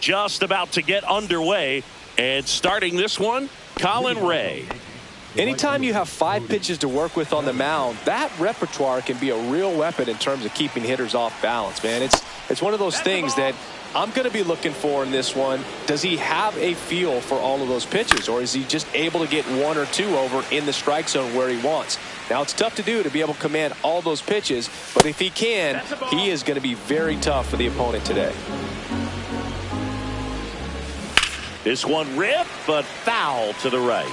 just about to get underway. And starting this one, Colin Ray. Anytime you have 5 pitches to work with on the mound, that repertoire can be a real weapon in terms of keeping hitters off balance, man. It's one of those things that I'm going to be looking for in this one. Does he have a feel for all of those pitches, or is he just able to get 1 or 2 over in the strike zone where he wants? Now, it's tough to do to be able to command all those pitches, but if he can, he is going to be very tough for the opponent today. This one ripped, but foul to the right.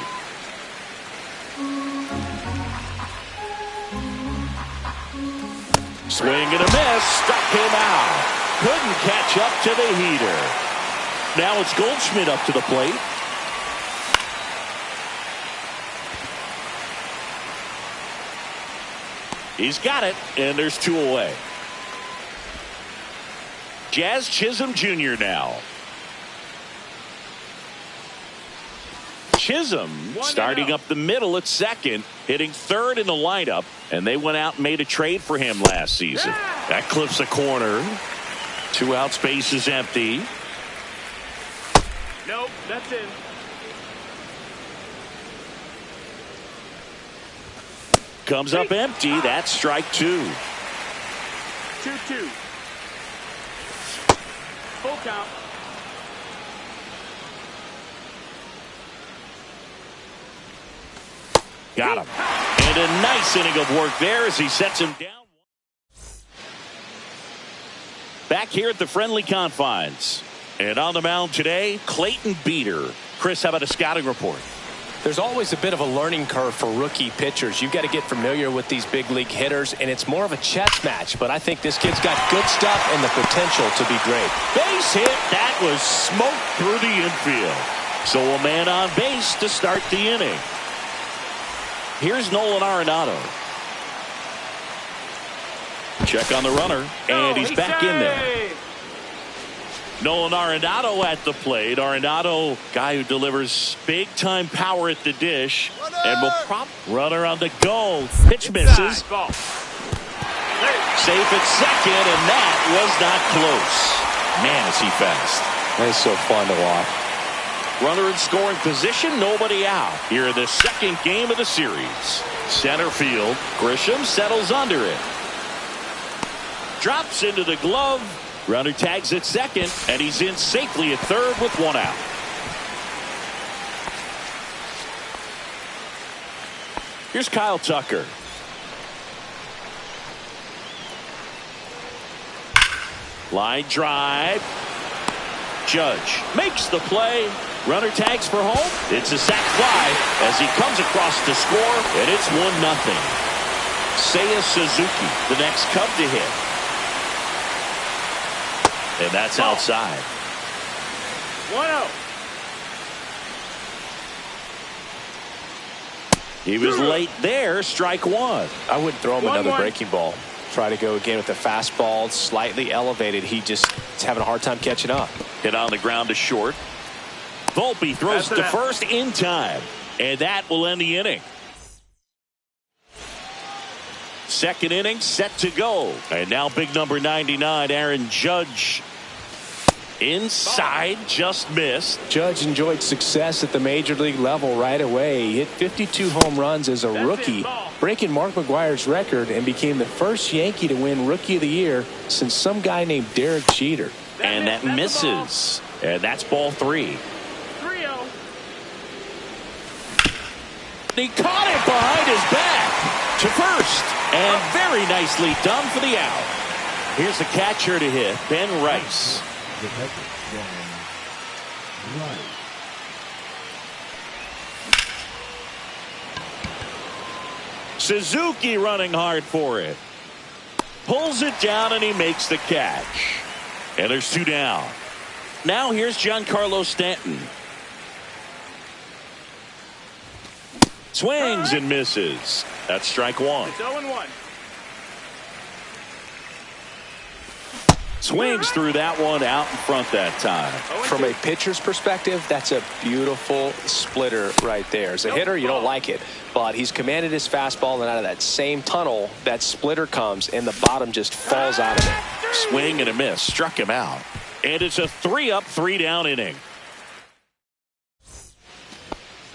Swing and a miss, struck him out. Couldn't catch up to the heater. Now it's Goldschmidt up to the plate. He's got it, and there's 2 away. Jazz Chisholm Jr. now. Chisholm starting up the middle at second, hitting third in the lineup, and they went out and made a trade for him last season. That clips a corner. 2 out, space is empty. Nope, that's in. Comes up empty. That's strike 2. 2-2. Full count. Got him. And a nice inning of work there as he sets him down. Back here at the friendly confines. And on the mound today, Clayton Beeter. Chris, how about a scouting report? There's always a bit of a learning curve for rookie pitchers. You've got to get familiar with these big league hitters, and it's more of a chess match. But I think this kid's got good stuff and the potential to be great. Base hit. That was smoked through the infield. So a man on base to start the inning. Here's Nolan Arenado. Check on the runner, and he's back in there. Nolan Arenado at the plate. Arenado, guy who delivers big-time power at the dish, and will prop runner on the go. Pitch misses. Safe at second, and that was not close. Man, is he fast. That's so fun to watch. Runner in scoring position, nobody out. Here in the second game of the series. Center field, Grisham settles under it. Drops into the glove. Runner tags at second, and he's in safely at third with 1 out. Here's Kyle Tucker. Line drive. Judge makes the play. Runner tags for home. It's a sac fly as he comes across to score, and it's 1-0. Seiya Suzuki, the next Cub to hit. And that's outside. 1-0. He was late there. Strike 1. I wouldn't throw him another breaking ball. Try to go again with the fastball, slightly elevated. He's having a hard time catching up. Hit on the ground to short. Volpe throws to first in time, and that will end the inning. Second inning set to go, and now big number 99, Aaron Judge. Inside, just missed. Judge enjoyed success at the major league level right away. He hit 52 home runs as a rookie, breaking Mark McGwire's record, and became the first Yankee to win Rookie of the Year since some guy named Derek Jeter. And that misses. And that's ball 3. 3-0. He caught it behind his back to first. And very nicely done for the out. Here's the catcher to hit, Ben Rice. The catcher going right. Suzuki running hard for it. Pulls it down and he makes the catch. And there's 2 down. Now here's Giancarlo Stanton. Swings and misses. That's strike 1. It's 0-1. Swings through that one out in front that time. From a pitcher's perspective, that's a beautiful splitter right there. As a hitter, you don't like it, but he's commanded his fastball, and out of that same tunnel, that splitter comes, and the bottom just falls out of it. Swing and a miss. Struck him out. And it's a 3-up, 3-down inning.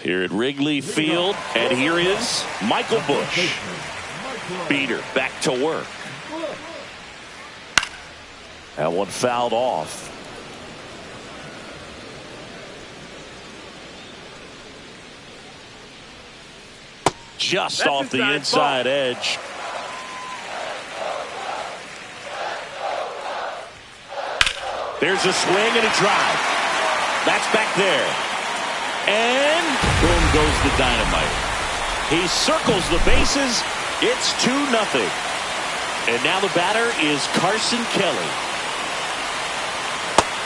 Here at Wrigley Field, and here is Michael Busch. Beater back to work. That one fouled off. Just off the inside edge. There's a swing and a drive. That's back there. And boom goes the dynamite. He circles the bases. It's 2-0. And now the batter is Carson Kelly.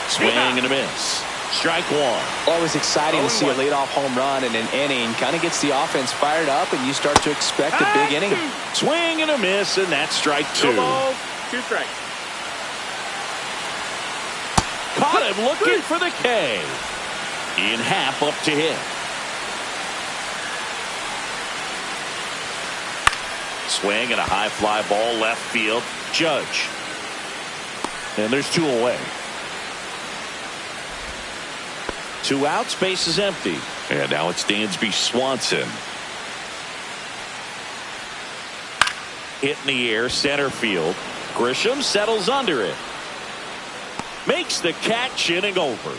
Swing and a miss. Strike one. Always exciting to see a leadoff home run in an inning. Kind of gets the offense fired up, and you start to expect a big inning. Swing and a miss, and that's strike two. 2 strikes. Caught him looking for the K. In half up to hit. Swing and a high fly ball left field. Judge. And there's 2 away. 2 outs, base is empty. And now it's Dansby Swanson. Hit in the air, center field. Grisham settles under it. Makes the catch, inning over.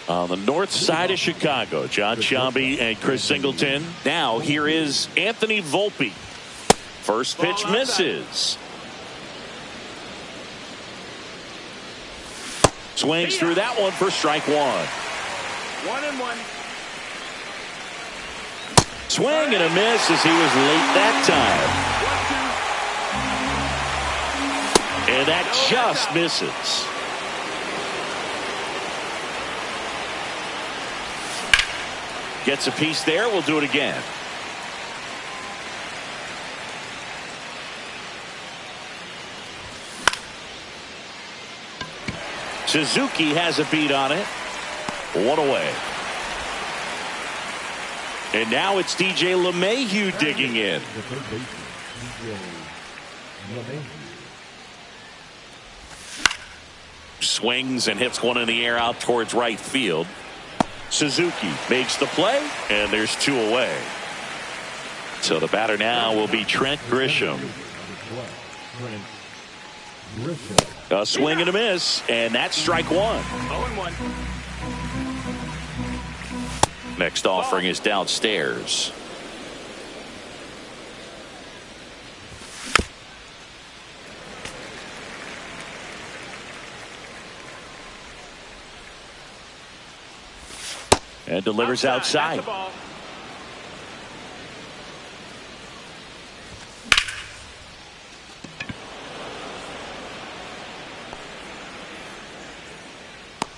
On the north side of Chicago, John Sciambi and Chris Singleton. Now here is Anthony Volpe. First pitch misses. Swings through that one for strike one. 1-1. Swing and a miss as he was late that time. And that just misses. Gets a piece there. We'll do it again. Suzuki has a beat on it. 1 away. And now it's DJ LeMahieu digging in. Swings and hits one in the air out towards right field. Suzuki makes the play, and there's 2 away. So the batter now will be Trent Grisham. A swing and a miss, and that's strike one. 0-1. Next offering is downstairs. And delivers outside.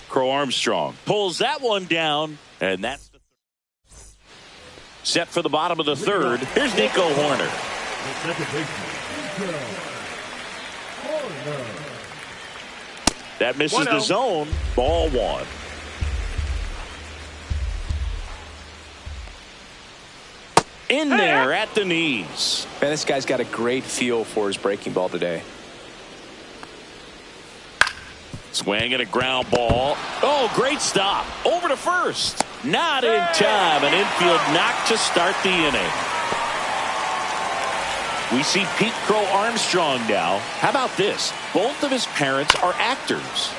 Crow Armstrong pulls that one down, and that's the set for the bottom of the third. Here's Nico Horner. That misses the zone. Ball one. In there at the knees. Man, this guy's got a great feel for his breaking ball today. Swing and a ground ball. Oh, great stop. Over to first. Not in time. An infield knock to start the inning. We see Pete Crow Armstrong now. How about this? Both of his parents are actors.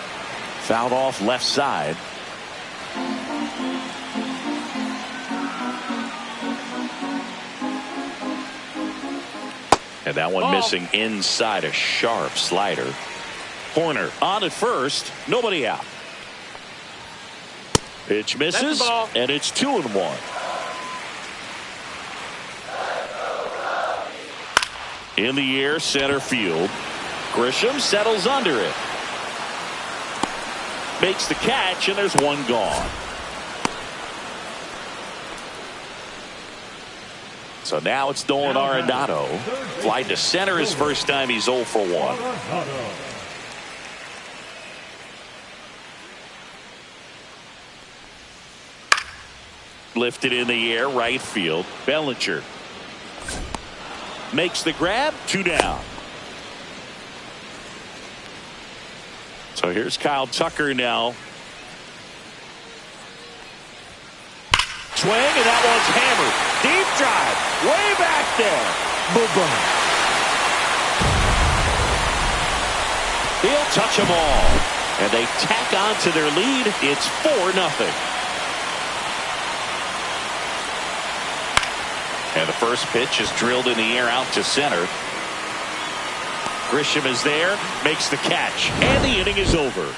Fouled off left side. And that one missing inside, a sharp slider. Horner on at first, nobody out. Pitch misses, and it's 2-1. In the air, center field. Grisham settles under it. Makes the catch, and there's one gone. So now it's Nolan Arenado. Fly to center his first time. He's 0 for 1. Lifted in the air, right field. Bellinger makes the grab, 2 down. So here's Kyle Tucker now. Swing, and that one's hammered. Deep drive, way back there. Boom. He'll touch them all. And they tack on to their lead. It's 4-0. And the first pitch is drilled in the air out to center. Grisham is there, makes the catch, and the inning is over.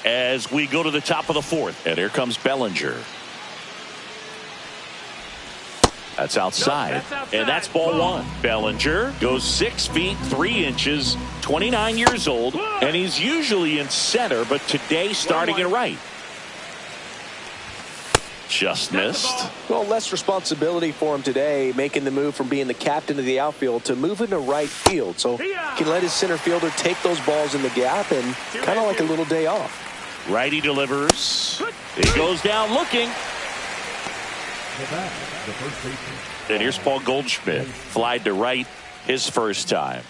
As we go to the top of the fourth, and here comes Bellinger. That's outside. Nope, that's outside. And that's ball one. Bellinger goes 6 feet 3 inches, 29 years old, and he's usually in center, but today starting in right. Just missed. Well, less responsibility for him today, making the move from being the captain of the outfield to moving to right field. So he can let his center fielder take those balls in the gap and kind of like a little day off. Righty delivers. He goes down looking. And here's Paul Goldschmidt. Flied to right his first time.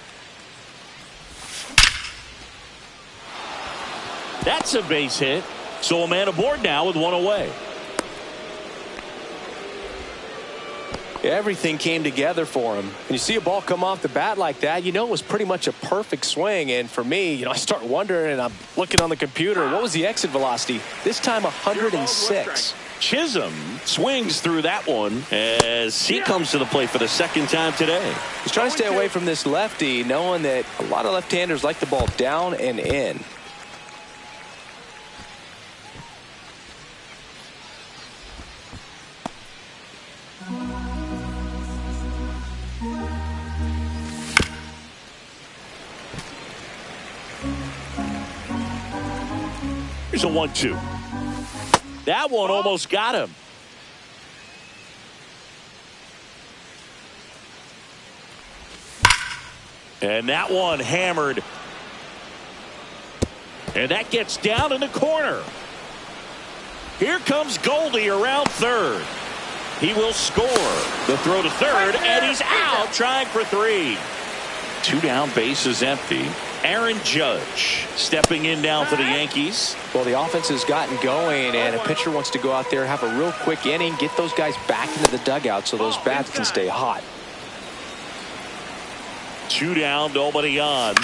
That's a base hit. So a man aboard now with one away. Everything came together for him. When you see a ball come off the bat like that, you know it was pretty much a perfect swing. And for me, I start wondering, and I'm looking on the computer, what was the exit velocity? This time 106. Chisholm swings through that one as he comes to the plate for the second time today. He's trying to stay away from this lefty, knowing that a lot of left-handers like the ball down and in. Here's a 1-2. That one almost got him. And that one hammered. And that gets down in the corner. Here comes Goldie around third. He will score. The throw to third, and he's out trying for 3. 2 down, bases empty. Aaron Judge stepping in now for the Yankees. Well, the offense has gotten going, and a pitcher wants to go out there, have a real quick inning, get those guys back into the dugout so those bats can stay hot. 2 down, nobody on.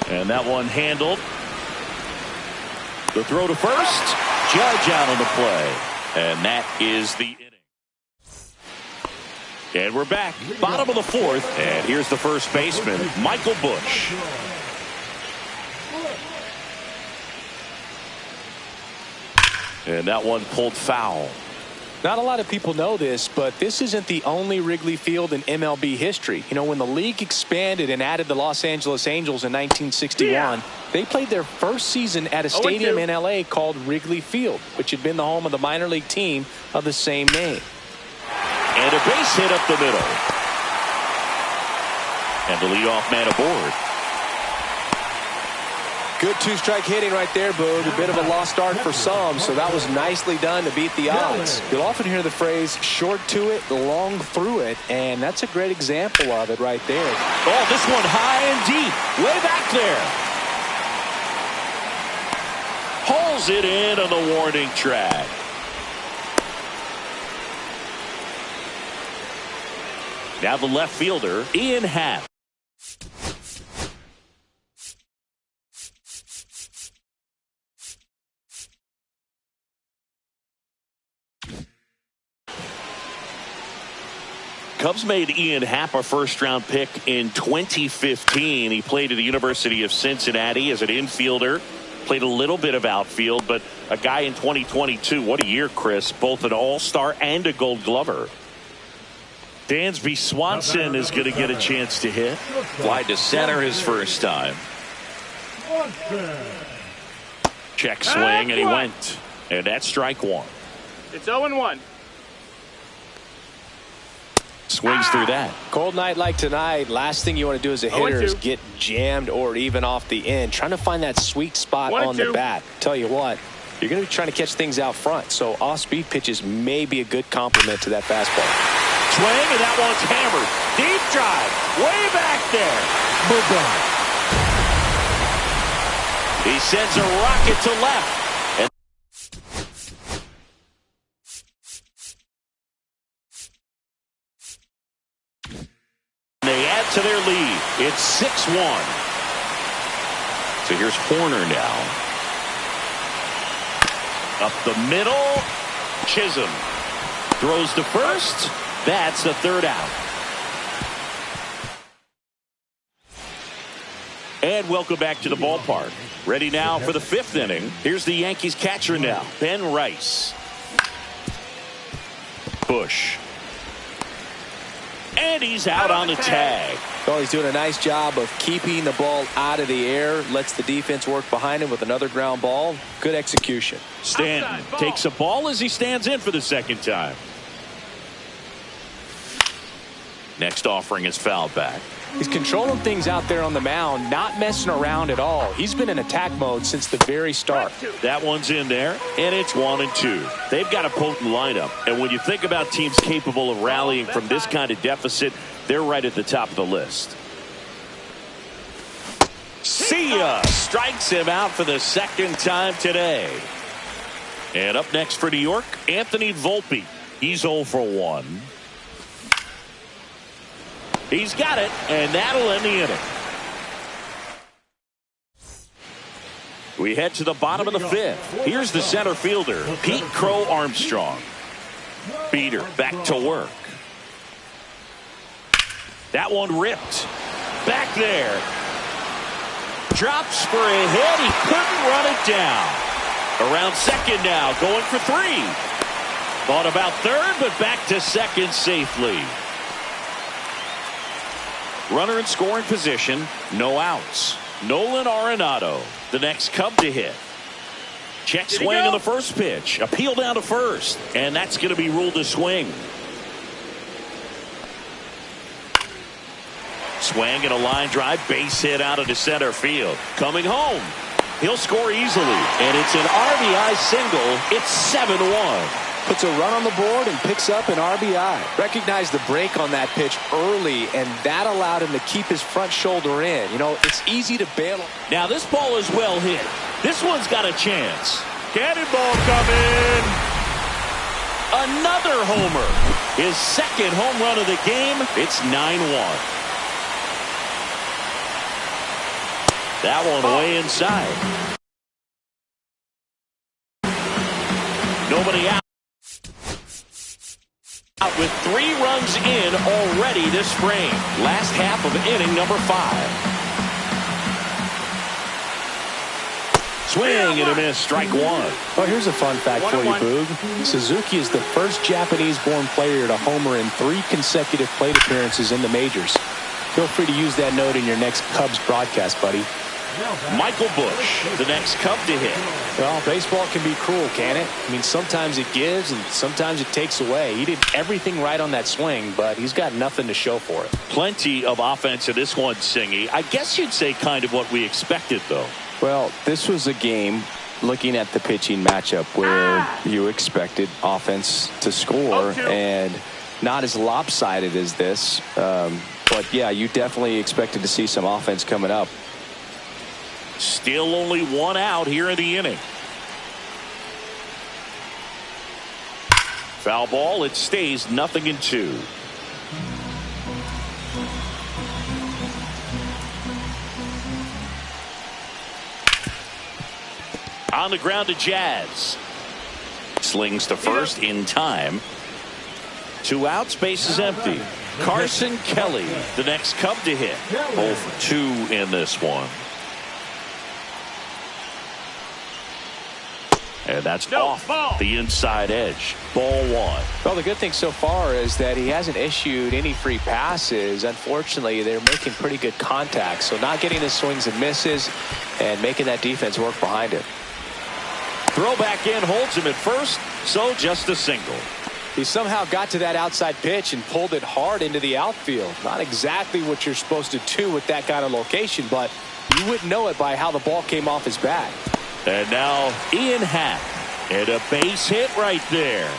And that one handled. The throw to first. Judge out on the play. And that is the inning. And we're back, bottom of the fourth, and here's the first baseman, Michael Busch. And that one pulled foul. Not a lot of people know this, but this isn't the only Wrigley Field in MLB history. When the league expanded and added the Los Angeles Angels in 1961, they played their first season at a stadium in L.A. called Wrigley Field, which had been the home of the minor league team of the same name. And a base hit up the middle. And the leadoff man aboard. Good 2-strike hitting right there, Boog. A bit of a lost start for some, so that was nicely done to beat the odds. You'll often hear the phrase, short to it, long through it, and that's a great example of it right there. Oh, this one high and deep, way back there. Hauls it in on the warning track. Now the left fielder, Ian Happ. Cubs made Ian Happ a first-round pick in 2015. He played at the University of Cincinnati as an infielder. Played a little bit of outfield, but a guy in 2022. What a year, Chris. Both an all-star and a gold glover. Dansby Swanson is going to get a chance to hit. Fly to center his first time. Check swing, and he went. And that's strike one. It's 0-1. Swings through that. Cold night like tonight, last thing you want to do as a hitter is get jammed or even off the end. Trying to find that sweet spot on the bat. Tell you what, you're going to be trying to catch things out front. So off-speed pitches may be a good complement to that fastball. swing, and that one's hammered. Deep drive, way back there. He sends a rocket to left. And they add to their lead. It's 6-1. So here's Horner now. Up the middle. Chisholm throws to first. That's the third out. And welcome back to the ballpark. Ready now for the fifth inning. Here's the Yankees catcher now, Ben Rice. Bush. And he's out on the tag. Oh, he's doing a nice job of keeping the ball out of the air. Lets the defense work behind him with another ground ball. Good execution. Stanton takes a ball as he stands in for the second time. Next offering is fouled back. He's controlling things out there on the mound, not messing around at all. He's been in attack mode since the very start. That one's in there, and it's 1-2. They've got a potent lineup, and when you think about teams capable of rallying from this kind of deficit, they're right at the top of the list. See ya! Strikes him out for the second time today. And up next for New York, Anthony Volpe. He's 0 for 1. He's got it, and that'll end the inning. We head to the bottom of the fifth. Here's the center fielder, Pete Crow Armstrong. Beater back to work. That one ripped. Back there. Drops for a hit. He couldn't run it down. Around second now, going for 3. Thought about third, but back to second safely. Runner in scoring position, no outs. Nolan Arenado, the next Cub to hit. Check swing on the first pitch. Appeal down to first, and that's going to be ruled a swing. Swing and a line drive, base hit out into center field. Coming home. He'll score easily, and it's an RBI single. It's 7-1. Puts a run on the board and picks up an RBI. Recognized the break on that pitch early, and that allowed him to keep his front shoulder in. You know, it's easy to bail. Now this ball is well hit. This one's got a chance. Cannonball coming. Another homer. His second home run of the game. It's 9-1. That one way inside. Nobody out. Out with 3 runs in already this frame. Last half of inning number 5. Swing and a miss, strike 1. Well, here's a fun fact for you, Boog. Suzuki is the first Japanese-born player to homer in 3 consecutive plate appearances in the majors. Feel free to use that note in your next Cubs broadcast, buddy. Michael Bush, the next Cub to hit. Well, baseball can be cruel, can it? I mean, sometimes it gives and sometimes it takes away. He did everything right on that swing, but he's got nothing to show for it. Plenty of offense in this one, Singy. I guess you'd say kind of what we expected, though. Well, this was a game, looking at the pitching matchup, where you expected offense to score, and not as lopsided as this. But, yeah, you definitely expected to see some offense coming up. Still only 1 out here in the inning. Foul ball. It stays 0-2. On the ground to Jazz. Slings to first in time. 2 outs. Base is empty. Carson Kelly, the next Cub to hit. 0 for 2 in this one. And that's off the inside edge. Ball 1. Well, the good thing so far is that he hasn't issued any free passes. Unfortunately, they're making pretty good contact. So not getting the swings and misses and making that defense work behind him. Throw back in, holds him at first, so just a single. He somehow got to that outside pitch and pulled it hard into the outfield. Not exactly what you're supposed to do with that kind of location, but you wouldn't know it by how the ball came off his bat. And now Ian Happ, and a base hit right there.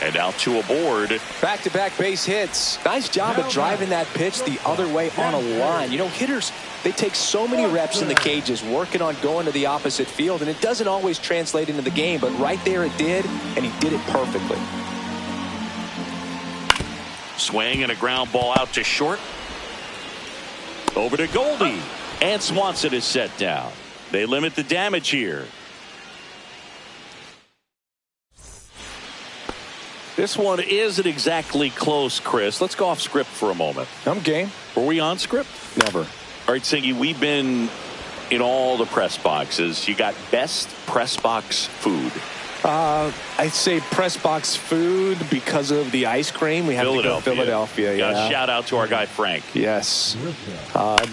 And now 2 aboard. Back-to-back base hits. Nice job of driving that pitch the other way on a line. You know, hitters, they take so many reps in the cages working on going to the opposite field, and it doesn't always translate into the game, but right there it did, and he did it perfectly. Swing and a ground ball out to short. Over to Goldie. And Swanson is set down. They limit the damage here. This one isn't exactly close, Chris. Let's go off script for a moment. I'm game. Were we on script? Never. All right, Singy, we've been in all the press boxes. You got best press box food. I'd say press box food because of the ice cream. We have to go Philadelphia. Yeah. Shout out to our guy Frank. Yes.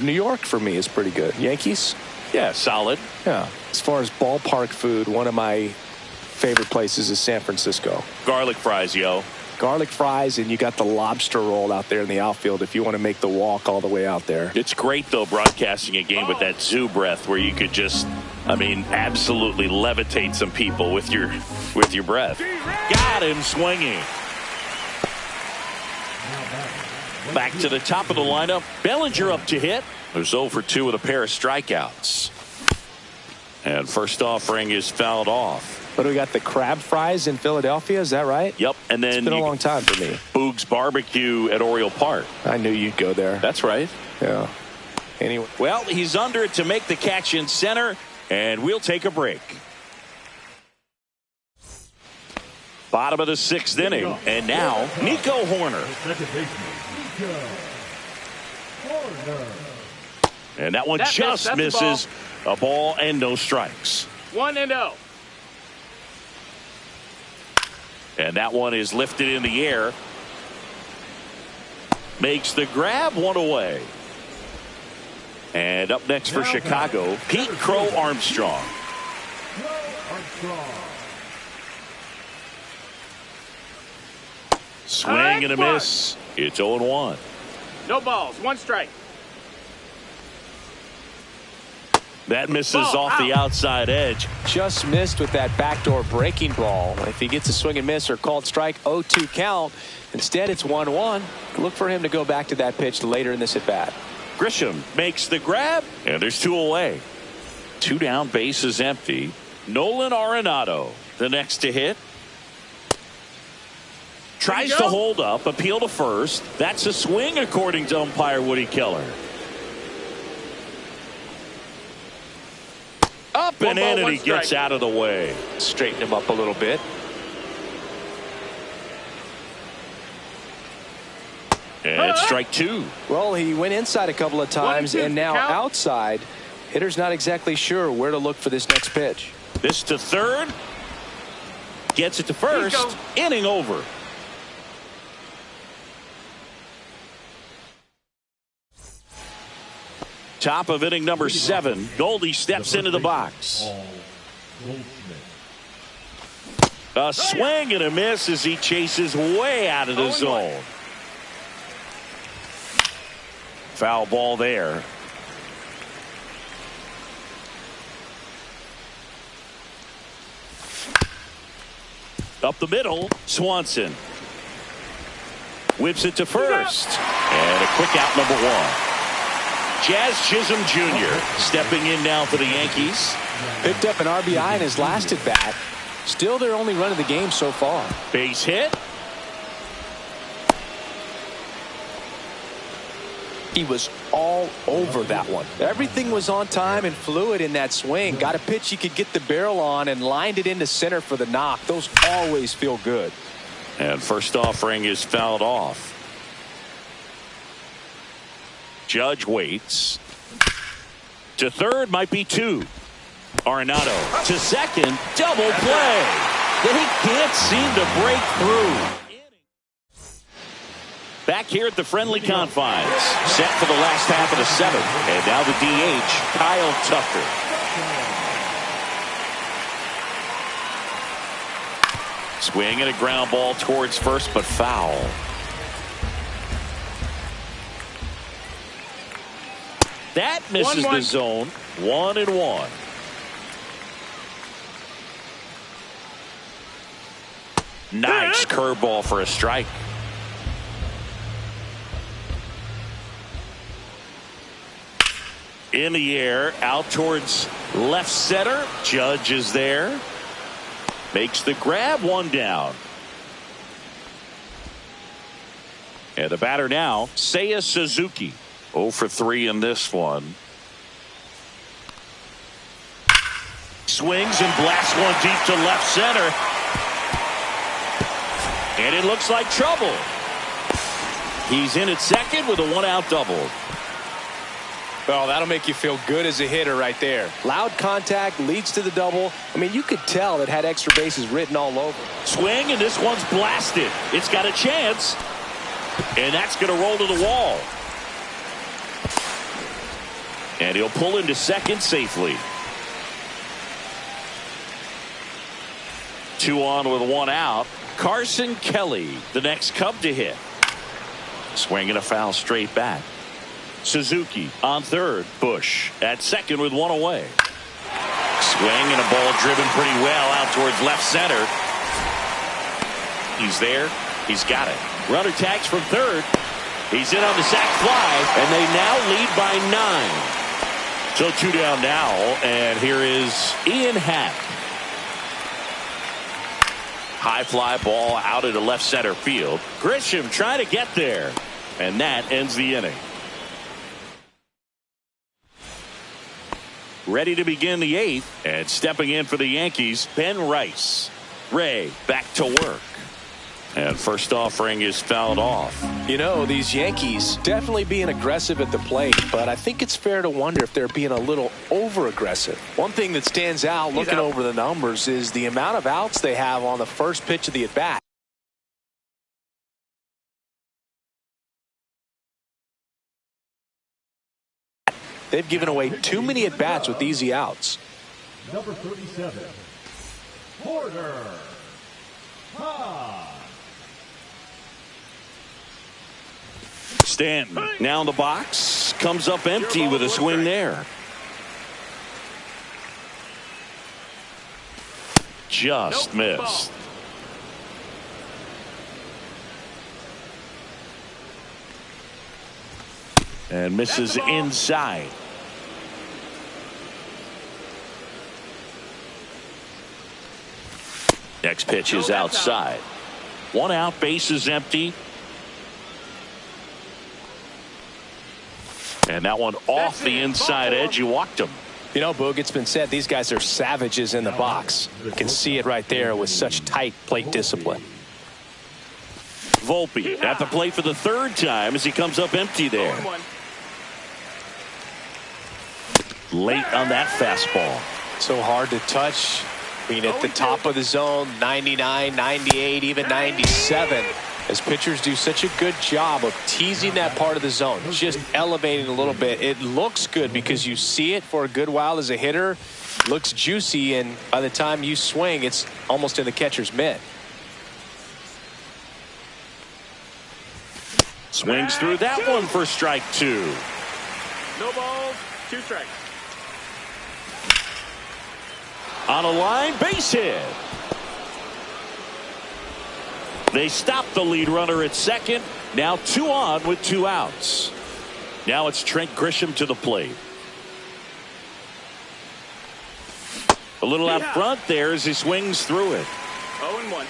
New York for me is pretty good. Yankees? Yeah, solid. Yeah. As far as ballpark food, one of my favorite places is San Francisco. Garlic fries, yo. Garlic fries, and you got the lobster roll out there in the outfield if you want to make the walk all the way out there. It's great, though, broadcasting a game with that zoo breath where you could just, I mean, absolutely levitate some people with your breath. Got him swinging. Back to the top of the lineup. Bellinger up to hit. There's 0 for 2 with a pair of strikeouts. And first offering is fouled off. But we got the crab fries in Philadelphia, is that right? Yep, and then it's been a long time for me. Boog's Barbecue at Oriole Park. I knew you'd go there. That's right. Yeah. Anyway. Well, he's under it to make the catch in center, and we'll take a break. Bottom of the 6th inning, and now Nico Horner. And that one just misses a ball and no strikes. 1-0. And that one is lifted in the air. Makes the grab, one away. And up next for Chicago, Pete Crow Armstrong. Swing and a miss. It's 0-1. No balls, 1 strike. That misses off the outside edge. Just missed with that backdoor breaking ball. If he gets a swing and miss or called strike, 0-2 count. Instead, it's 1-1. Look for him to go back to that pitch later in this at bat. Grisham makes the grab, and there's 2 away. 2 down, bases empty. Nolan Arenado, the next to hit. Tries to hold up, appeal to first. That's a swing, according to umpire Woody Keller. Up and in, and he gets out of the way. Straighten him up a little bit. And strike 2. Well, he went inside a couple of times, and now outside. Hitter's not exactly sure where to look for this next pitch. This to third. Gets it to first. Inning over. Top of inning number 7. Goldie steps into the box. A swing and a miss as he chases way out of the zone. Foul ball there. Up the middle, Swanson. Whips it to first. And a quick out, number 1. Jazz Chisholm Jr. stepping in now for the Yankees. Picked up an RBI in his last at bat. Still their only run of the game so far. Base hit. He was all over that one. Everything was on time and fluid in that swing. Got a pitch he could get the barrel on and lined it into center for the knock. Those always feel good. And first offering is fouled off. Judge waits. To third, might be 2. Arenado to second, double play. They can't seem to break through. Back here at the friendly confines, set for the last half of the 7th. And now the DH, Kyle Tucker. Swing and a ground ball towards first, but foul. That misses the zone. 1-1. Nice curveball for a strike. In the air, out towards left center. Judge is there. Makes the grab, one down. And the batter now, Seiya Suzuki. 0 for 3 in this one. Swings and blasts one deep to left center. And it looks like trouble. He's in at second with a 1-out double. Well, that'll make you feel good as a hitter right there. Loud contact leads to the double. I mean, you could tell it had extra bases written all over. Swing, and this one's blasted. It's got a chance. And that's going to roll to the wall. And he'll pull into second safely. 2 on with 1 out. Carson Kelly, the next Cub to hit. Swinging a foul straight back. Suzuki on third. Bush at second with 1 away. Swing and a ball driven pretty well out towards left center. He's there. He's got it. Runner tags from third. He's in on the sac fly, and they now lead by 9. So 2 down now, and here is Ian Happ. High fly ball out into left center field. Grisham trying to get there, and that ends the inning. Ready to begin the 8th, and stepping in for the Yankees, Ben Rice. Ray back to work. And first offering is fouled off. You know, these Yankees definitely being aggressive at the plate, but I think it's fair to wonder if they're being a little over-aggressive. One thing that stands out looking over the numbers is the amount of outs they have on the first pitch of the at-bat. They've given away too many at-bats with easy outs. Number 37, Porter. Stanton now in the box. Comes up empty with a swing there. Just missed. And misses inside. Next pitch is outside. 1 out, base is empty. And that one off the inside edge. You walked him. You know, Boog, it's been said these guys are savages in the box. You can see it right there with such tight plate discipline. Volpe at the plate for the 3rd time as he comes up empty there. Late on that fastball. So hard to touch. I mean, at the top of the zone, 99, 98, even 97. As pitchers do such a good job of teasing that part of the zone, just elevating a little bit. It looks good because you see it for a good while as a hitter. Looks juicy, and by the time you swing, it's almost in the catcher's mitt. Swings through that one for strike 2. No balls, 2 strikes. On a line, base hit. They stop the lead runner at second. Now 2 on with 2 outs. Now it's Trent Grisham to the plate. A little out front there as he swings through it. 0-1.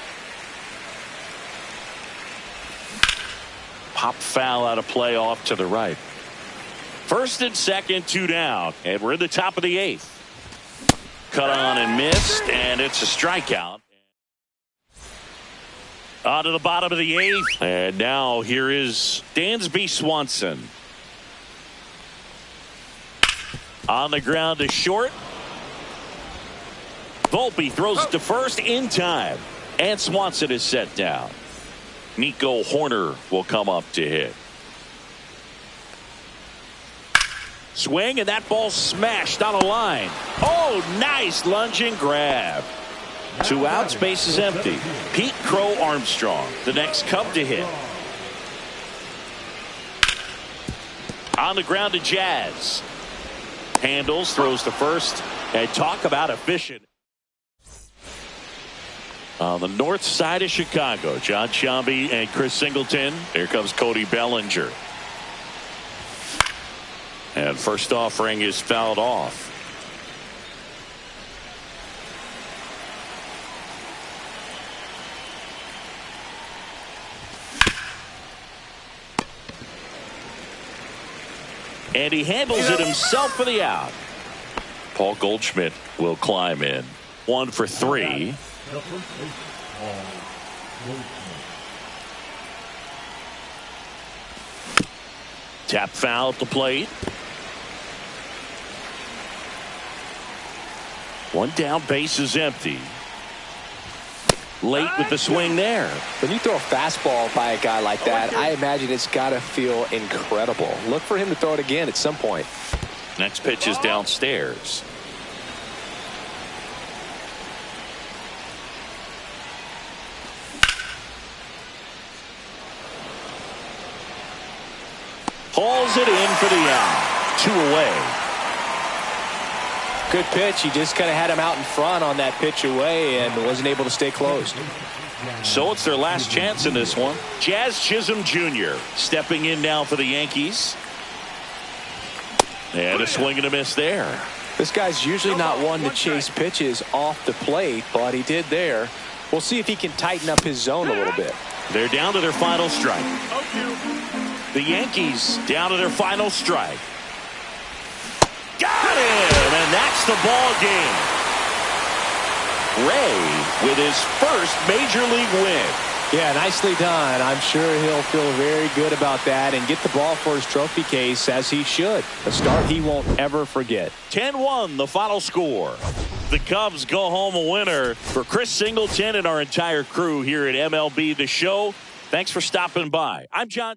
Pop foul out of play off to the right. First and second, 2 down. And we're in the top of the 8th. Cut on and missed, and it's a strikeout. On to the bottom of the 8th. And now here is Dansby Swanson. On the ground to short. Volpe throws it to first in time. And Swanson is set down. Nico Horner will come up to hit. Swing, and that ball smashed on a line. Oh, nice lunging grab. 2 outs, base is empty. Pete Crow Armstrong, the next Cub to hit. On the ground to Jazz. Handles, throws to first, and talk about efficient. On the north side of Chicago, John Sciambi and Chris Singleton. Here comes Cody Bellinger. And first offering is fouled off. And he handles it himself for the out. Paul Goldschmidt will climb in. 1 for 3. Tap foul at the plate. One down, base is empty. Late with the swing there. When you throw a fastball by a guy like that, I imagine it's got to feel incredible. Look for him to throw it again at some point. Next pitch is downstairs. Hauls it in for the out. 2 away. Good pitch. He just kind of had him out in front on that pitch away and wasn't able to stay closed. So it's their last chance in this one. Jazz Chisholm Jr. stepping in now for the Yankees. And a swing and a miss there. This guy's usually not one to chase pitches off the plate, but he did there. We'll see if he can tighten up his zone a little bit. They're down to their final strike. The Yankees down to their final strike. Got him, and that's the ball game. Ray with his first major league win. Yeah, nicely done. I'm sure he'll feel very good about that and get the ball for his trophy case, as he should. A start he won't ever forget. 10-1 the final score. The Cubs go home a winner. For Chris Singleton and our entire crew here at MLB The Show, thanks for stopping by. I'm John.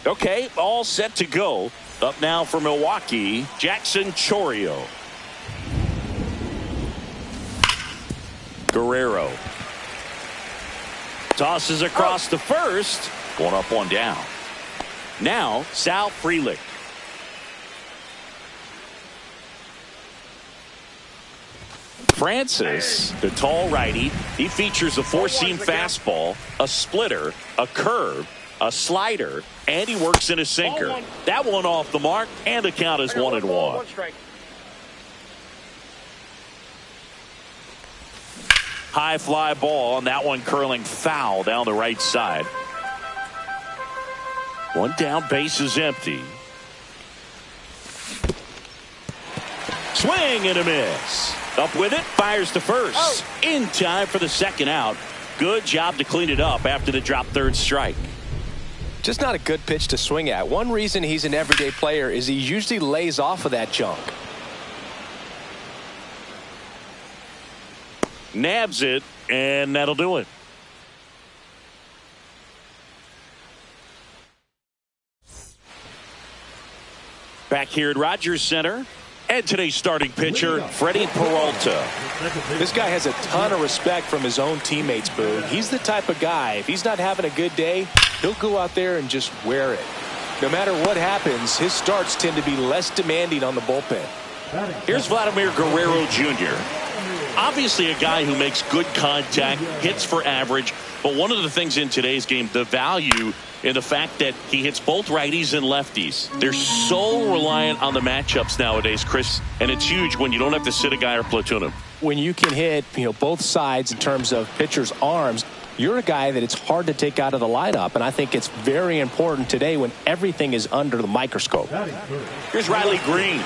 Okay, all set to go. Up now for Milwaukee, Jackson Chourio. Guerrero. Tosses across to first. One up, one down. Now, Sal Frelick. Francis, the tall righty, he features a four-seam fastball, a splitter, a curve, a slider, and he works in a sinker. That one off the mark, and the count is 1-1. High fly ball, and that one curling foul down the right side. One down, base is empty. Swing and a miss. Up with it, fires to first. In time for the second out. Good job to clean it up after the drop third strike. Just not a good pitch to swing at. One reason he's an everyday player is he usually lays off of that junk. Nabs it, and that'll do it. Back here at Rogers Center. And today's starting pitcher, Freddie Peralta. This guy has a ton of respect from his own teammates, Boone. He's the type of guy, if he's not having a good day, he'll go out there and just wear it. No matter what happens, his starts tend to be less demanding on the bullpen. Here's Vladimir Guerrero Jr. Obviously a guy who makes good contact, hits for average, but one of the things in today's game, the value in the fact that he hits both righties and lefties. They're so reliant on the matchups nowadays, Chris, and it's huge when you don't have to sit a guy or platoon him. When you can hit, both sides in terms of pitchers' arms, you're a guy that it's hard to take out of the lineup, and I think it's very important today when everything is under the microscope. Here's Riley Green.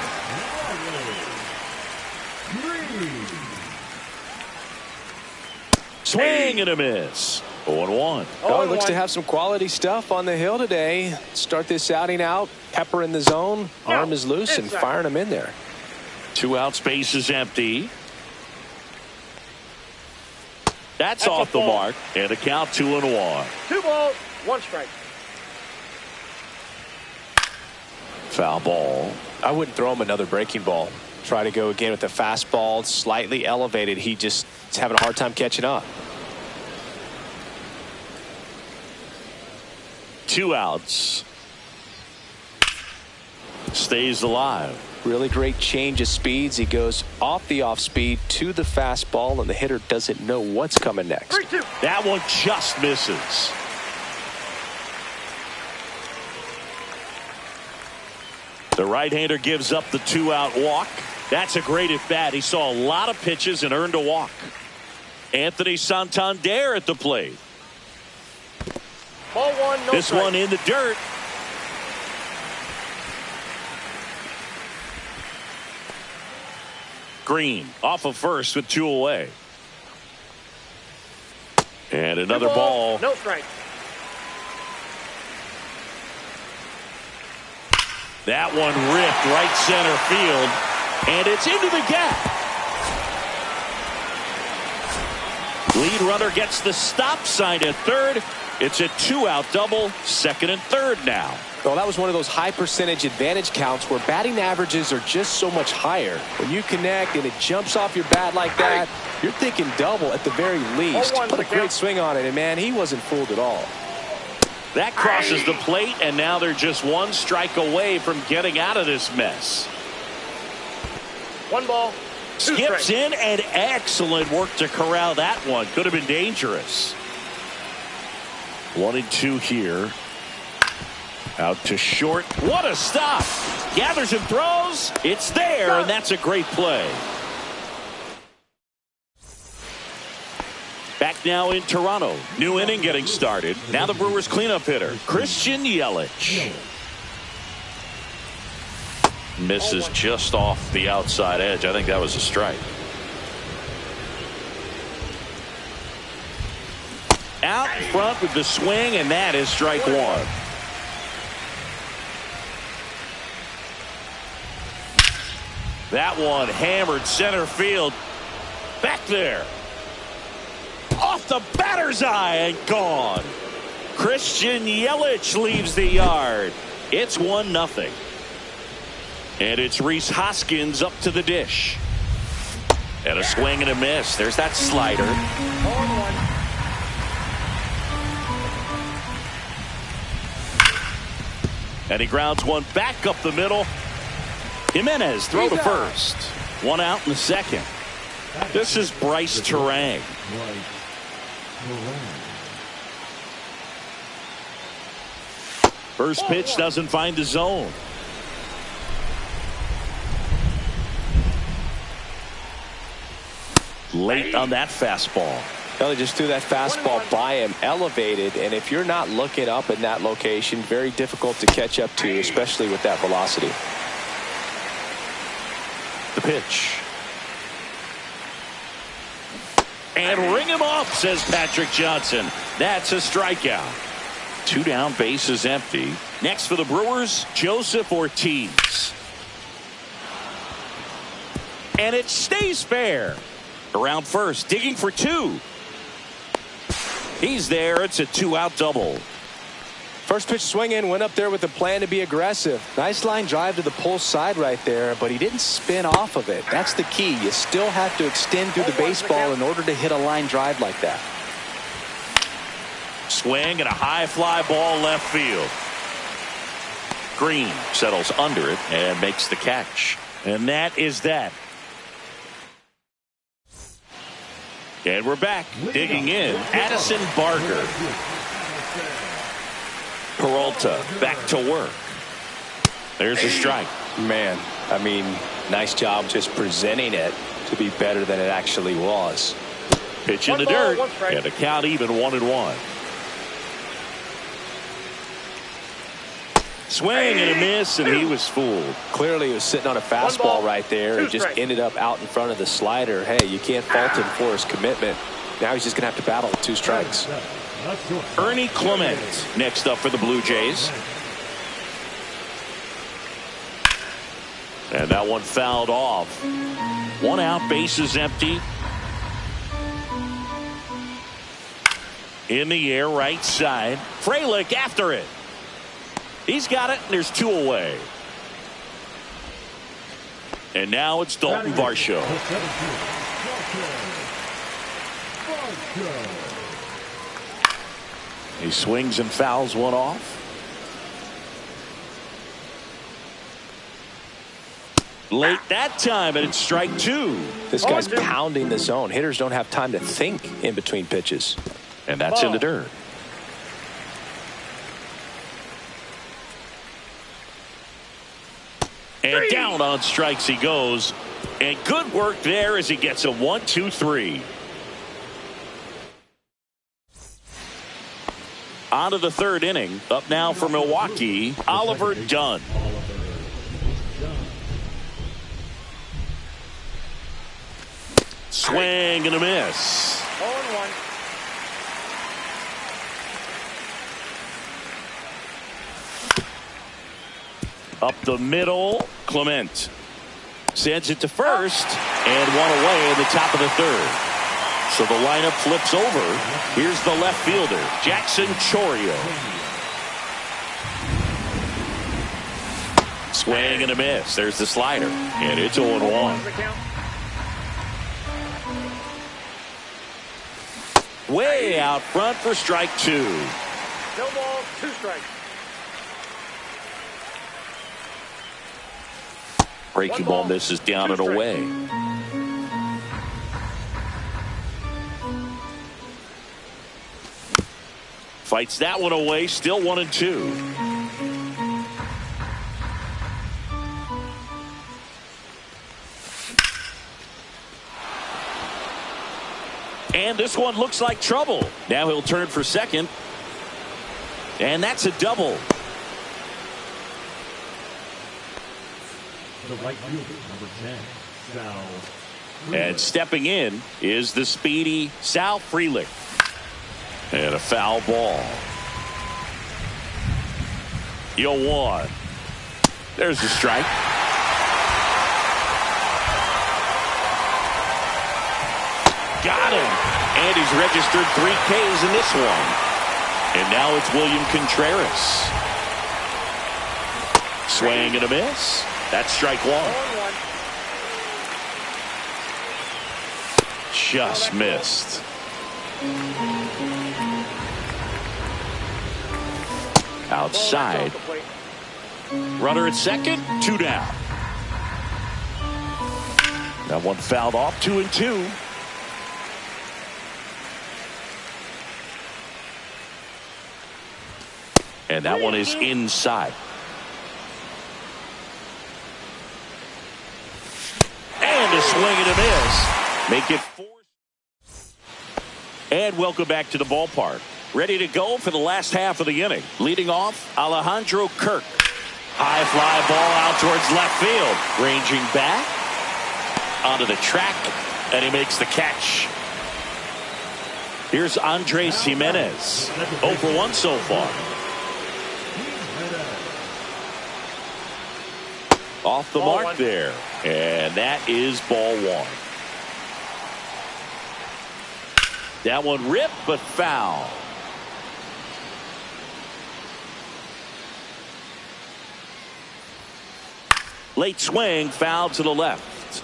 Swing and a miss. 0-1. Oh, he looks to have some quality stuff on the hill today. Start this outing out. Pepper in the zone. Arm is loose and firing him in there. 2 out, space is empty. That's off the mark. And a count 2-1. 2 balls, 1 strike. Foul ball. I wouldn't throw him another breaking ball. Try to go again with the fastball, slightly elevated. He just is having a hard time catching up. 2 outs. Stays alive. Really great change of speeds. He goes off the off speed to the fastball, and the hitter doesn't know what's coming next. 3-2. That one just misses. The right-hander gives up the 2-out walk. That's a great at-bat. He saw a lot of pitches and earned a walk. Anthony Santander at the plate. Ball 1, no This strike. one in the dirt. Green off of first with 2 away. And another ball. No strike. That one ripped right center field. And it's into the gap. Lead runner gets the stop sign at third. It's a 2-out double, second and third now. Well, that was one of those high percentage advantage counts where batting averages are just so much higher. When you connect and it jumps off your bat like that, you're thinking double at the very least. Put a great swing on it, and man, he wasn't fooled at all. That crosses the plate, and now they're just 1 strike away from getting out of this mess. 1 ball, 2 Skips strikes. in, and excellent work to corral that one. Could have been dangerous. 1-2 here. Out to short. What a stop. Gathers and throws. It's there, and that's a great play. Back now in Toronto. New inning getting started. Now the Brewers cleanup hitter, Christian Yelich. Misses just off the outside edge. I think that was a strike. Out in front with the swing, and that is strike 1. That one hammered center field. Back there. Off the batter's eye and gone. Christian Yelich leaves the yard. It's 1-0. And it's Rhys Hoskins up to the dish. And a swing and a miss. There's that slider. 0-1. And he grounds one back up the middle. Jimenez throw to first. One out in the second. This is Bryce Terang. First pitch doesn't find the zone. Late on that fastball. They just threw that fastball by him, elevated, and if you're not looking up in that location, very difficult to catch up to, especially with that velocity. The pitch. And ring him up, says Patrick Johnson. That's a strikeout. 2 down, bases empty. Next for the Brewers, Joseph Ortiz. And it stays fair. Around first, digging for 2. He's there. It's a 2-out double. First pitch swinging, went up there with a plan to be aggressive. Nice line drive to the pull side right there, but he didn't spin off of it. That's the key. You still have to extend through the baseball in order to hit a line drive like that. Swing and a high fly ball left field. Green settles under it and makes the catch. And that is that. And we're back. Digging in, Addison Barker. Peralta back to work. There's a strike. Man, I mean, nice job just presenting it to be better than it actually was. Pitch in the dirt, and a count even 1-1. Swing and a miss, and he was fooled. Clearly he was sitting on a fastball right there and just ended up out in front of the slider. Hey, you can't fault him for his commitment. Now he's just going to have to battle with 2 strikes. Ernie Clement next up for the Blue Jays. And that one fouled off. 1 out, bases empty. In the air, right side. Frelick after it. He's got it, and there's 2 away. And now it's Dalton Varsho. He swings and fouls one off. Late that time, and it's strike 2. This guy's pounding the zone. Hitters don't have time to think in between pitches. And that's in the dirt. And down on strikes he goes. And good work there as he gets a 1-2-3. On to the 3rd inning. Up now for Milwaukee, Oliver Dunn. Swing and a miss. 0-1. Up the middle, Clement sends it to first, and 1 away in the top of the 3rd. So the lineup flips over. Here's the left fielder, Jackson Chourio. Swing and a miss. There's the slider, and it's 0-1. Way out front for strike 2. No ball, 2 strikes. Breaking ball misses down and away. Fights that one away, still 1-2. And this one looks like trouble. Now he'll turn for second. And that's a double. The right fielder, number 10, Sal. And stepping in is the speedy Sal Frelick. And a foul ball. 0-1. There's the strike. Got him. And he's registered 3 Ks in this one. And now it's William Contreras. Swing and a miss. That's strike one. Just missed. Outside. Runner at second, 2 down. That one fouled off, 2-2. And that one is inside. And a swing and a miss. Make it 4. And welcome back to the ballpark. Ready to go for the last half of the inning. Leading off, Alejandro Kirk. High fly ball out towards left field. Ranging back onto the track, and he makes the catch. Here's Andres Jimenez. 0 for 1 so far. Off the mark there. And that is ball one. That one ripped, but foul. Late swing, foul to the left.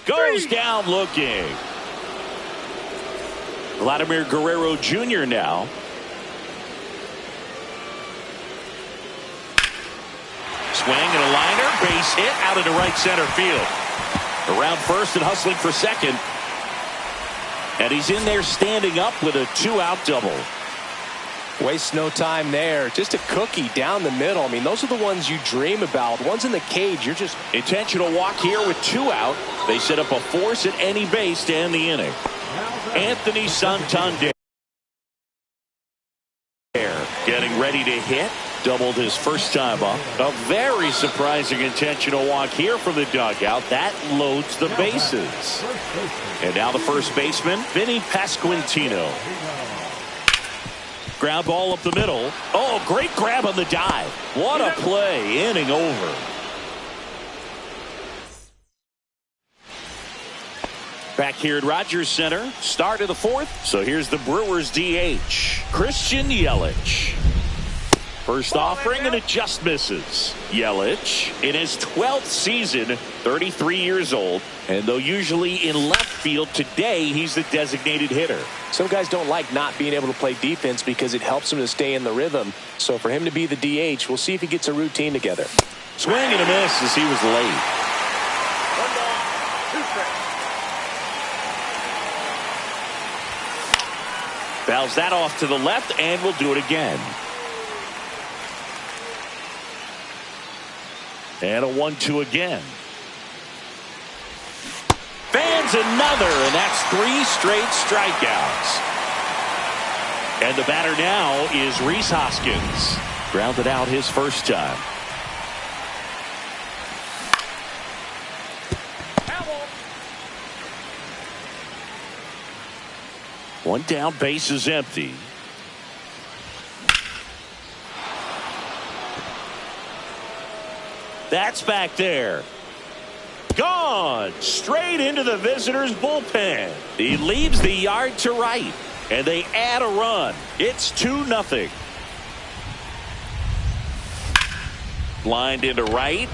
Goes down looking. Vladimir Guerrero Jr. now. Swing and a liner, base hit out into right center field. Around first and hustling for second. And he's in there standing up with a 2-out double. Waste no time there. Just a cookie down the middle. I mean, those are the ones you dream about. Ones in the cage, you're just... Intentional walk here with 2 out. They set up a force at any base to end the inning. Anthony Santander getting ready to hit. Doubled his first time up. A very surprising intentional walk here from the dugout. That loads the bases. And now the first baseman, Vinny Pasquantino. Ground ball up the middle. Oh, great grab on the dive. What a play. Inning over. Back here at Rogers Center. Start of the 4th. So here's the Brewers DH, Christian Yelich. First offering, and it just misses. Yelich in his 12th season, 33 years old. And though usually in left field, today he's the designated hitter. Some guys don't like not being able to play defense because it helps them to stay in the rhythm. So for him to be the DH, we'll see if he gets a routine together. Swing and a miss as he was late. 1 ball, 2 strikes. Fouls that off to the left, and we'll do it again. And a 1-2 again. Fans another, and that's 3 straight strikeouts. And the batter now is Rhys Hoskins. Grounded out his first time. One down, base is empty. That's back there. Gone straight into the visitors' bullpen. He leaves the yard to right, and they add a run. It's 2-0. Lined into right,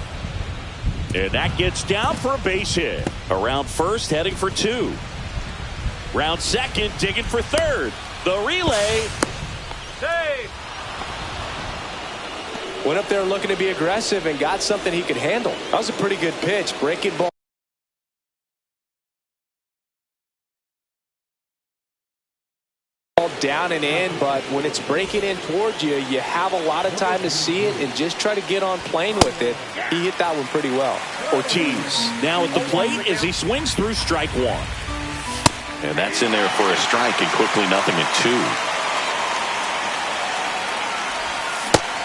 and that gets down for a base hit. Around first, heading for 2. Round second, digging for third. The relay. Save. Went up there looking to be aggressive and got something he could handle. That was a pretty good pitch. Breaking ball down and in, but when it's breaking in towards you, you have a lot of time to see it and just try to get on plane with it. He hit that one pretty well. Ortiz now at the plate as he swings through strike 1. And that's in there for a strike, and quickly 0-2.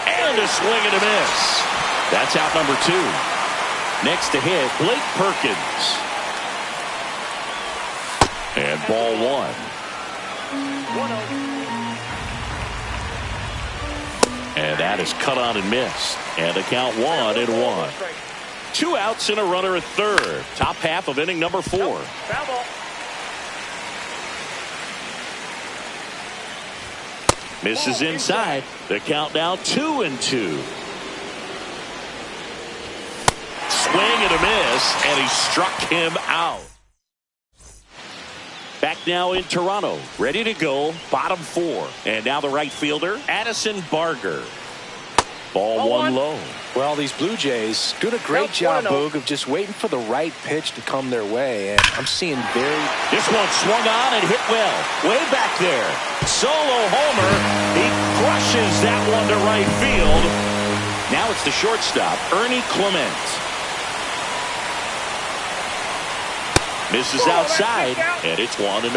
And a swing and a miss. That's out number 2. Next to hit, Blake Perkins. And ball 1. 1-0. And that is cut on and missed. And the count 1-1. 2 outs and a runner at third. Top half of inning number 4. Foul ball. Misses inside. The count now 2-2. Swing and a miss, and he struck him out. Back now in Toronto, ready to go, bottom 4. And now the right fielder, Addison Barger. Ball one low. Well, these Blue Jays doing a great job, Boog, of just waiting for the right pitch to come their way. And I'm seeing This one swung on and hit well. Way back there. Solo homer. He crushes that one to right field. Now it's the shortstop, Ernie Clement. Misses outside, and it's 1-0.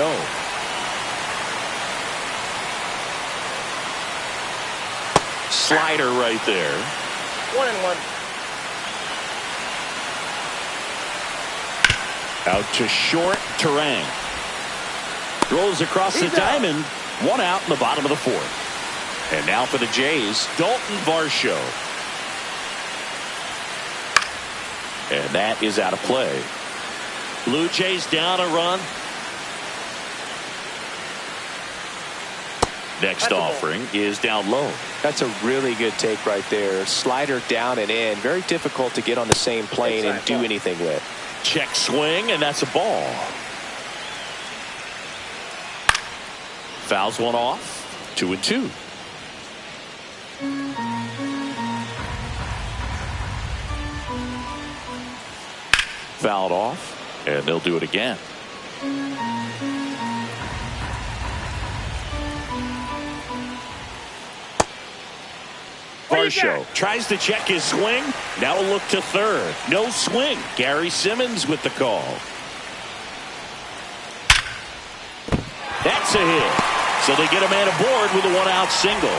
Slider right there. 1-1. Out to short, Terang. Rolls across the diamond. 1 out in the bottom of the 4th. And now for the Jays, Dalton Varsho. And that is out of play. Blue Jays down a run. Next offering is down low. That's a really good take right there. Slider down and in. Very difficult to get on the same plane and do anything with. Check swing, and that's a ball. Fouls one off. 2-2. Fouled off, and they'll do it again. Varsho tries to check his swing. Now a look to third. No swing. Gary Simmons with the call. That's a hit. So they get a man aboard with a 1-out single.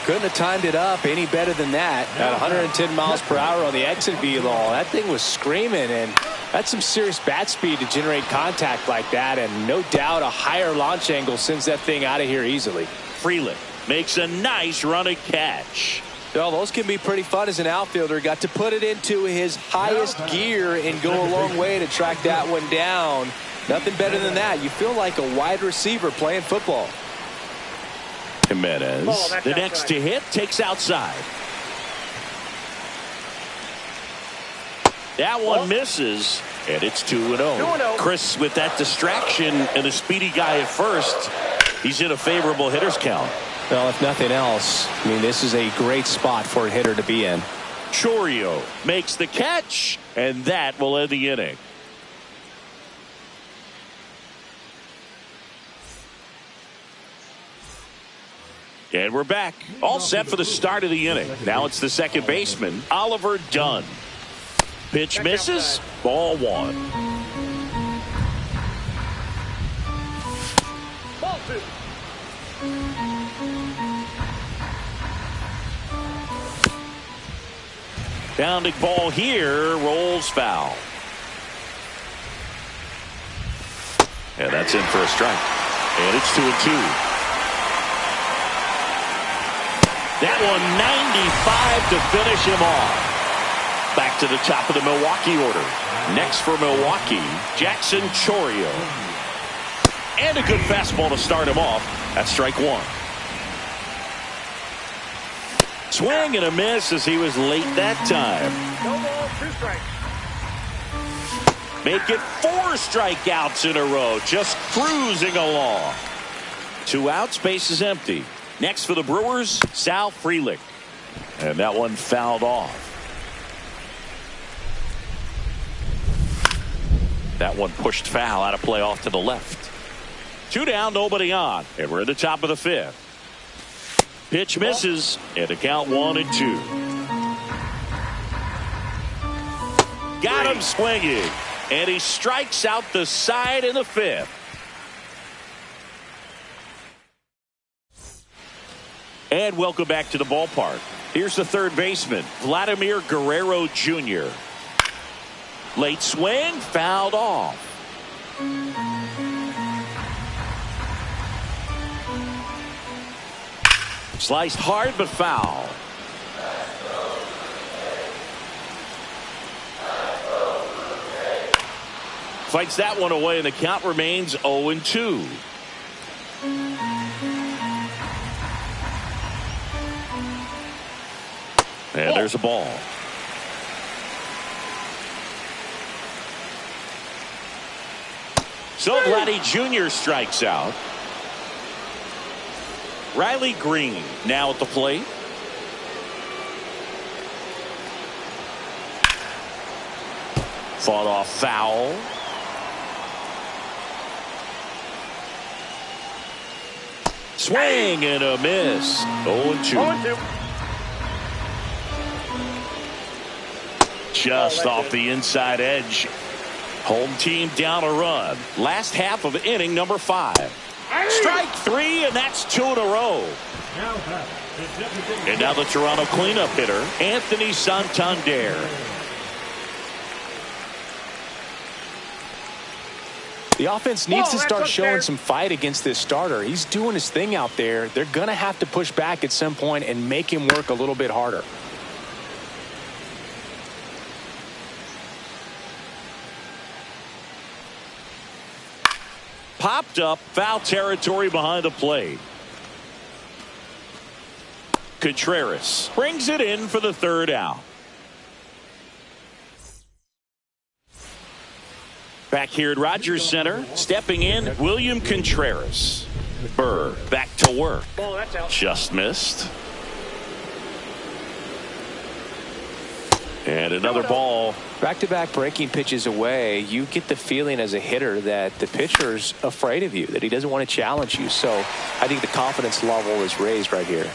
Couldn't have timed it up any better than that. At 110 miles per hour on the exit velo. That thing was screaming, and that's some serious bat speed to generate contact like that. And no doubt a higher launch angle sends that thing out of here easily. Freeland makes a nice running catch. Well, those can be pretty fun as an outfielder. Got to put it into his highest gear and go a long way to track that one down. Nothing better than that. You feel like a wide receiver playing football. Jimenez, the next to hit, takes outside. That one misses, and it's 2-0. Chris with that distraction and a speedy guy at first. He's in a favorable hitter's count. Well, if nothing else, I mean, this is a great spot for a hitter to be in. Chorio makes the catch, and that will end the inning. And we're back. All set for the start of the inning. Now it's the second baseman, Oliver Dunn. Pitch misses. Ball 1. Ball 2. Bounding ball here. Rolls foul. And that's in for a strike. And it's 2-2. That one 95 to finish him off. Back to the top of the Milwaukee order. Next for Milwaukee, Jackson Chorio. And a good fastball to start him off. That's strike 1. Swing and a miss as he was late that time. No ball, 2 strikes. Make it 4 strikeouts in a row. Just cruising along. 2 outs, base is empty. Next for the Brewers, Sal Frelick. And that one fouled off. That one pushed foul out of play off to the left. 2 down, nobody on. And we're at the top of the 5th. Pitch misses, and the count 1-2. Got him swinging, and he strikes out the side in the 5th. And welcome back to the ballpark. Here's the third baseman, Vladimir Guerrero Jr. Late swing, fouled off. Sliced hard but foul. fights that one away, and the count remains 0-2. And there's a ball. So Vladdy Jr. strikes out. Riley Green now at the plate. Fought off foul. Swing and a miss. 0-2. Just off the inside edge. Home team down a run. Last half of inning number 5. Strike 3, and that's 2 in a row. And now the Toronto cleanup hitter, Anthony Santander. The offense needs to start showing some fight against this starter. He's doing his thing out there. They're going to have to push back at some point and make him work a little bit harder. Popped up, foul territory behind the plate. Contreras brings it in for the 3rd out. Back here at Rogers Center, stepping in, William Contreras. Burr back to work. Just missed. And another ball. Back-to-back breaking pitches away, you get the feeling as a hitter that the pitcher's afraid of you, that he doesn't want to challenge you. So I think the confidence level is raised right here.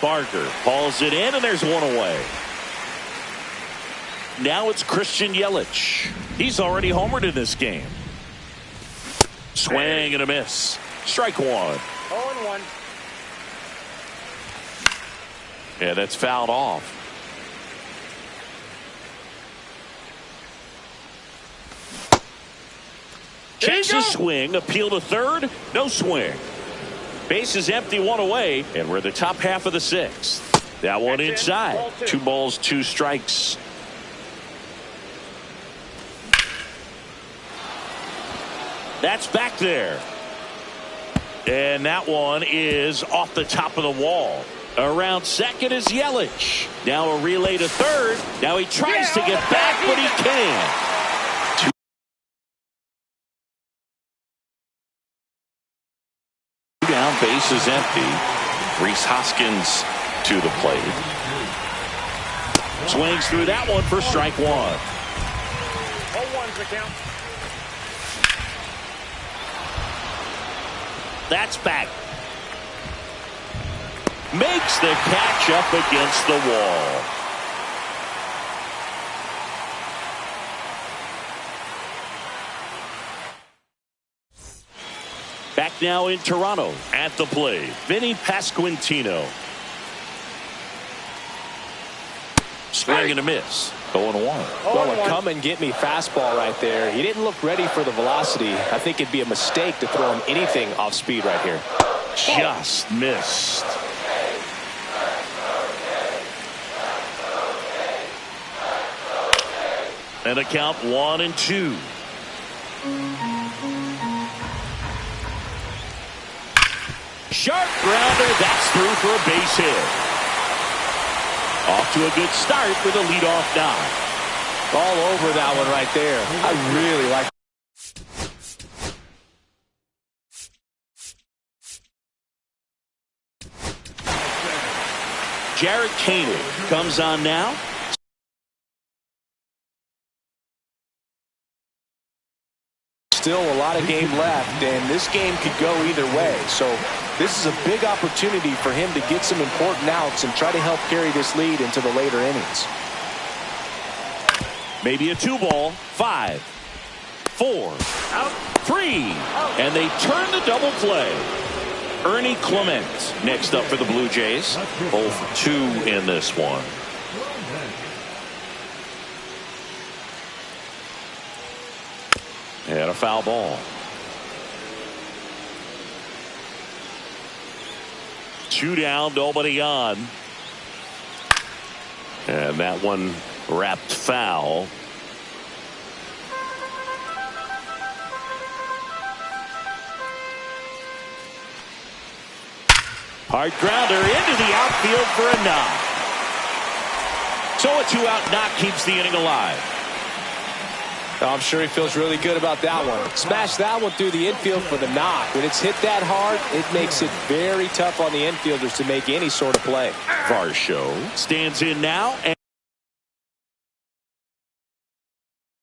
Barker hauls it in, and there's one away. Now it's Christian Yelich. He's already homered in this game. Swing and a miss. Strike 1. 0-1. And that's fouled off. Checks his swing, appeal to 3rd, no swing. Base is empty, 1 away, and we're the top half of the 6th. That one inside. 2 balls, 2 strikes. That's back there. And that one is off the top of the wall. Around second is Yelich. Now a relay to 3rd. Now he tries to get back, but he can't. Down, base is empty. Rhys Hoskins to the plate. Swings through that one for strike 1. 0-1's the count. That's back. Makes the catch up against the wall. Back now in Toronto at the plate, Vinny Pasquantino. Swing and a miss. 0-1. Well, a come and get me fastball right there. He didn't look ready for the velocity. I think it'd be a mistake to throw him anything off speed right here. Just missed. And a count 1-2. Sharp grounder, that's through for a base hit. Off to a good start with a leadoff knock. All over that one right there. I really like. Jarrett Koenig comes on now. Still a lot of game left, and this game could go either way. So this is a big opportunity for him to get some important outs and try to help carry this lead into the later innings. Maybe a 2-ball, 5, 4, out, 3, and they turn the double play. Ernie Clement next up for the Blue Jays. 0 for 2 in this one. And a foul ball. 2 down, nobody on. And that one wrapped foul. Hard grounder into the outfield for a knock. So a 2-out knock keeps the inning alive. I'm sure he feels really good about that one. Smash that one through the infield for the knock. When it's hit that hard, it makes it very tough on the infielders to make any sort of play. Varsho stands in now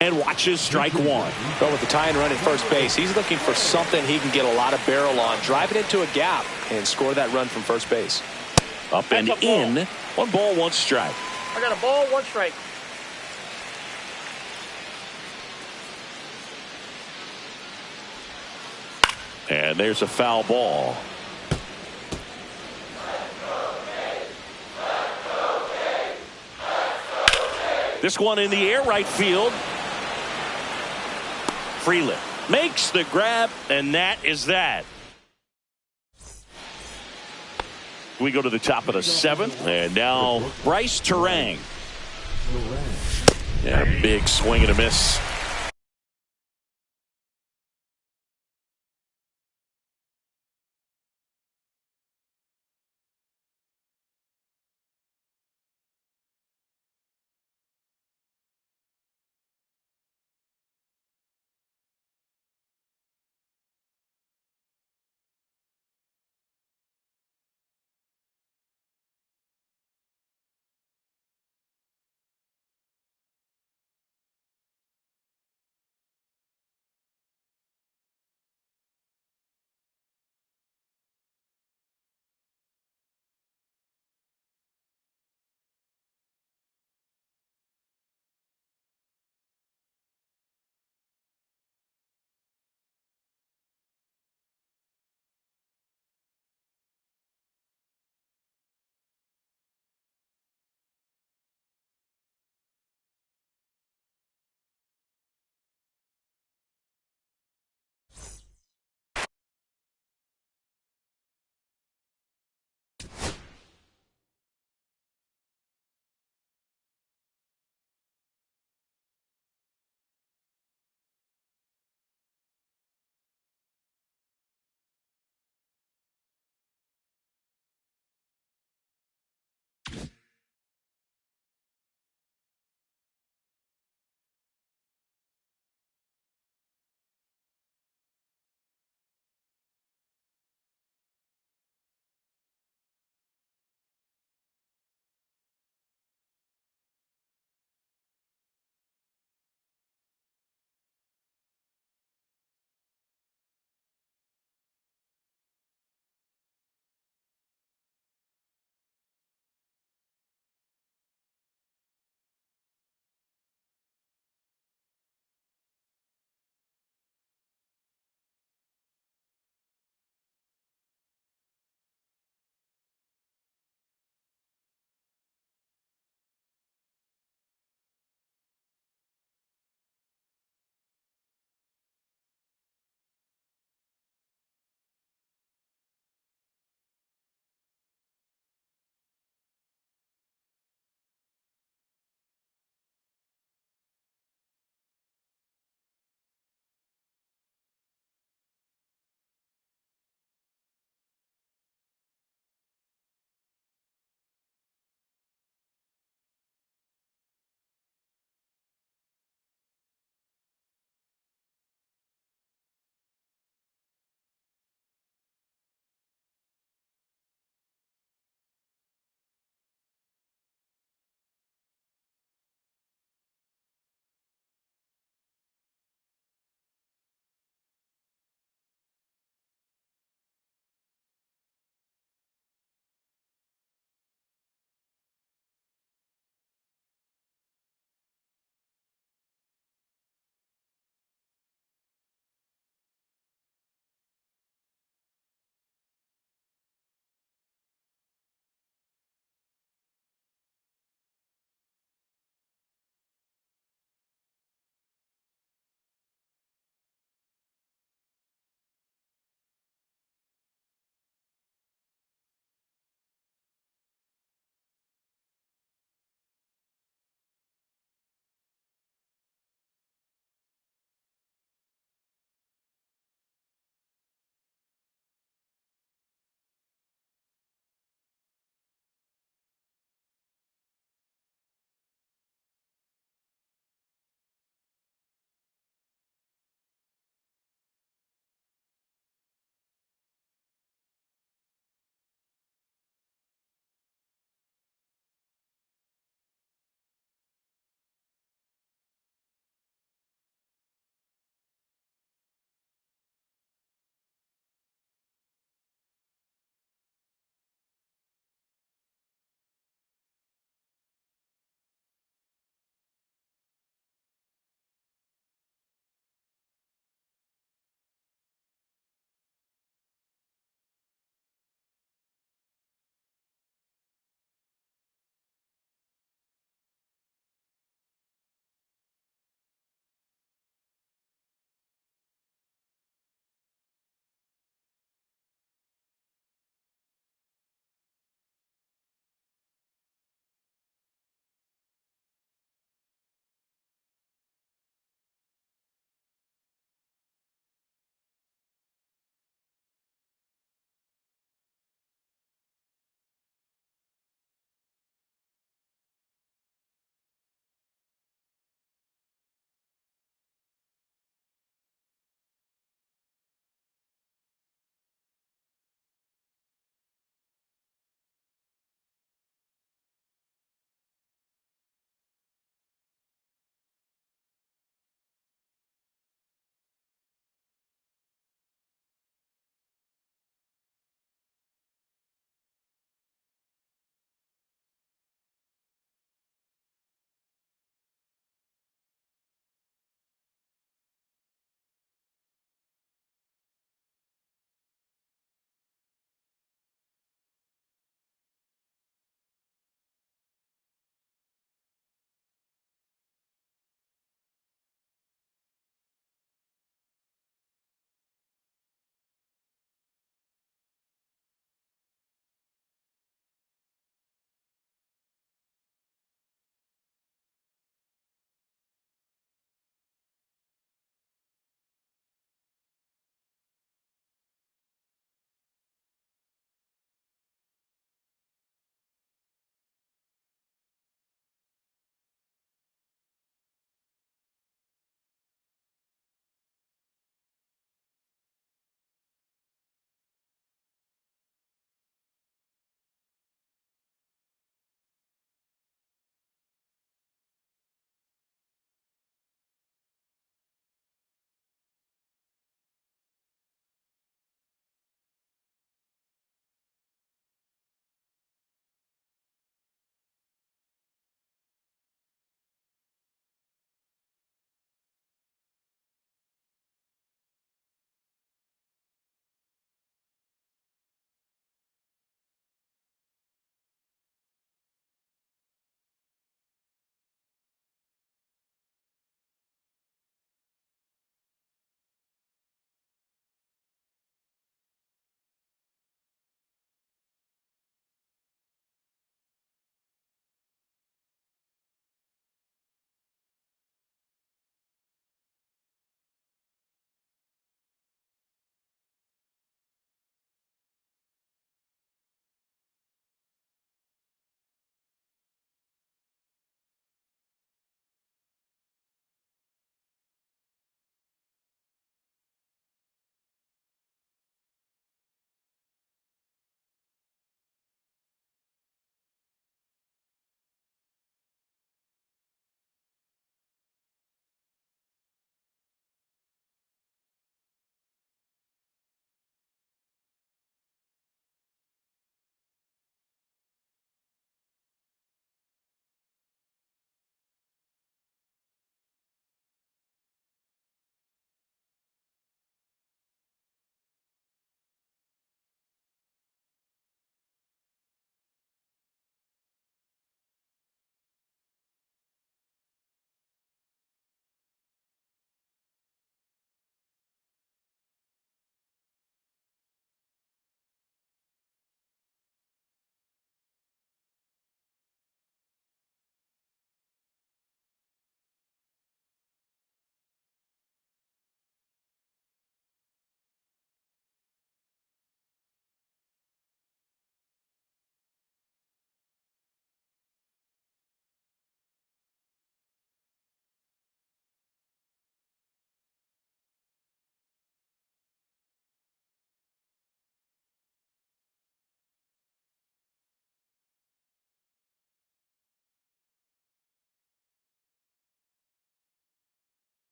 and watches strike one. But with the tying run at first base, he's looking for something he can get a lot of barrel on, drive it into a gap, and score that run from first base. Up and in. 1 ball, 1 strike. I got a ball, 1 strike. And there's a foul ball. This one in the air, right field. Freeland makes the grab, and that is that. We go to the top of the 7th, and now Bryce Terang. And a big swing and a miss